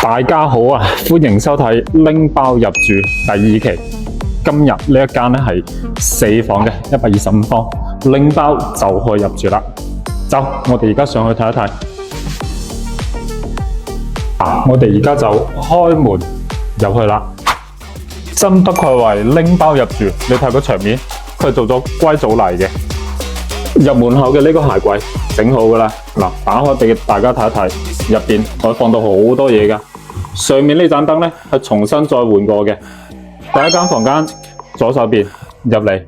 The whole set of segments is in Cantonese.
大家好啊，歡迎收睇拎包入住第二期。今日呢一間咧係4房嘅125方，拎包就可以入住啦。走，我哋而家上去睇一睇。我哋而家就開門入去啦。真不愧為拎包入住，你睇個牆面，佢做咗硅藻泥嘅。入門口嘅呢個鞋櫃整好噶啦，嗱，打開俾大家睇一睇，入邊可以放到好多嘢噶。上面呢盞燈咧係重新再換過嘅。第一間房間左手邊入嚟，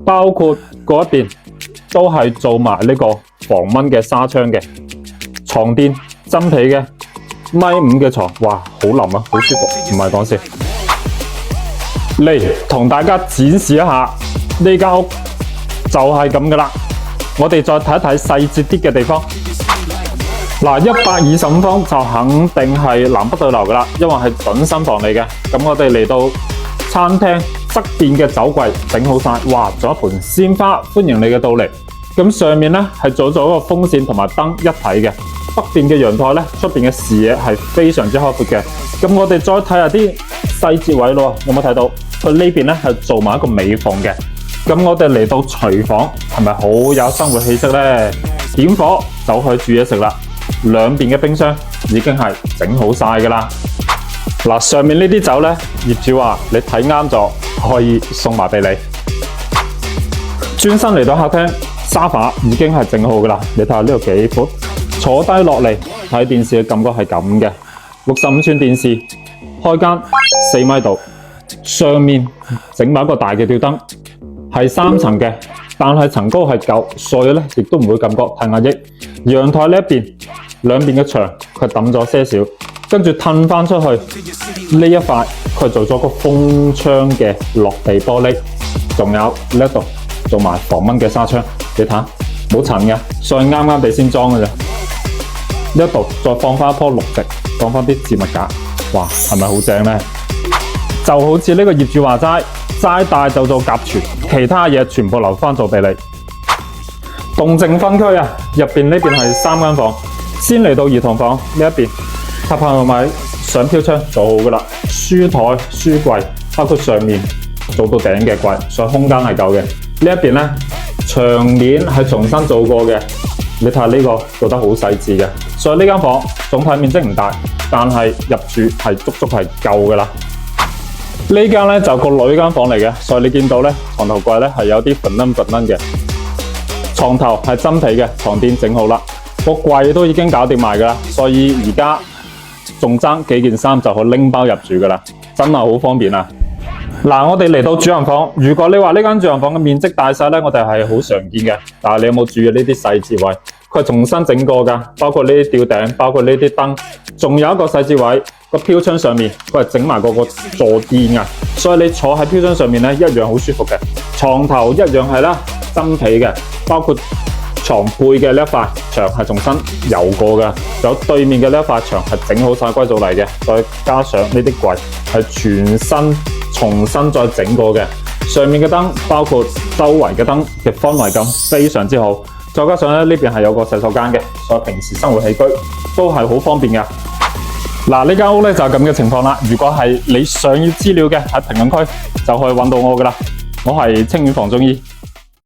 包括嗰一邊都係做埋呢個防蚊嘅紗窗嘅，床墊真皮嘅，1.5米嘅床，哇，好腍啊，好舒服，唔係講笑。嚟同大家展示一下呢間屋就係咁噶啦。我哋再睇一睇細節啲嘅地方。嗱，125方就肯定係南北對流噶啦，因為係準新房嚟嘅。咁我哋嚟到餐廳側邊嘅酒櫃整好晒，哇！仲有一盆鮮花歡迎你嘅到嚟。咁上面咧係做咗一個風扇同埋燈一體嘅。北邊嘅陽台咧，出邊嘅視野係非常之開闊嘅。咁我哋再睇下啲細節位咯，有冇睇到？佢呢邊咧係做埋一個尾房嘅。咁我哋嚟到廚房，係咪好有生活氣息咧？點火就去煮嘢食啦。兩邊嘅冰箱已經係整好晒噶啦。嗱，上面呢啲酒咧，業主話你睇啱咗，可以送埋俾你。轉身嚟到客廳，沙發已經係整好噶啦。你睇下呢度幾闊，坐低落嚟睇電視嘅感覺係咁嘅。65寸電視，開間4米度，上面整埋一個大嘅吊燈，係3層嘅，但係層高係夠，所以咧亦都唔會感覺太壓抑。陽台呢一邊，兩邊嘅牆佢抌咗些少，跟住褪翻出去呢一塊，佢做咗個封窗嘅落地玻璃，仲有呢度做埋防蚊嘅紗窗，你睇冇塵嘅，所以啱啱地先裝嘅啫。呢度再放翻一棵綠植，放翻啲植物架，哇，係咪好正呢？就好似呢個業主話齋大就做甲醛，其他嘢全部留翻做俾你。動靜分區啊，入邊呢邊係3間房，先嚟到兒童房呢一邊，拍米上飄窗做好噶啦，書台、書櫃，包括上面做到頂嘅櫃，所以空間係夠嘅。呢一邊咧，牆面係重新做過嘅，你睇下呢個做得好細緻嘅，所以呢間房總體面積唔大，但係入住係足足係夠噶啦。呢間咧就個女間房嚟嘅，所以你見到咧床頭櫃咧係有啲粉嫩嘅。床頭係真皮嘅，床墊整好啦，個櫃都已經搞掂埋噶啦，所以而家仲爭幾件衫就可以拎包入住噶啦，真係好方便啊！嗱，我哋嚟到主人房，如果你話呢間主人房嘅面積大細咧，我哋係好常見嘅，但係你有冇注意呢啲細節位？佢係重新整過噶，包括呢啲吊頂，包括呢啲燈，仲有一個細節位，個飄窗上面佢係整埋個坐墊啊，所以你坐喺飄窗上面咧一樣好舒服嘅，床頭一樣係啦。真皮嘅，包括床背嘅呢一塊牆係重新油過嘅，仲有對面嘅呢一塊牆係整好晒硅藻泥嘅，再加上呢啲櫃係全新重新再整過嘅，上面嘅燈包括周圍嘅燈嘅氛圍感非常之好，再加上咧呢邊係有個洗手間嘅，所以平時生活起居都係好方便嘅。嗱，呢間屋咧就係咁嘅情況啦。如果係你想要資料嘅，喺評論區就可以揾到我噶啦。我係清遠房中醫。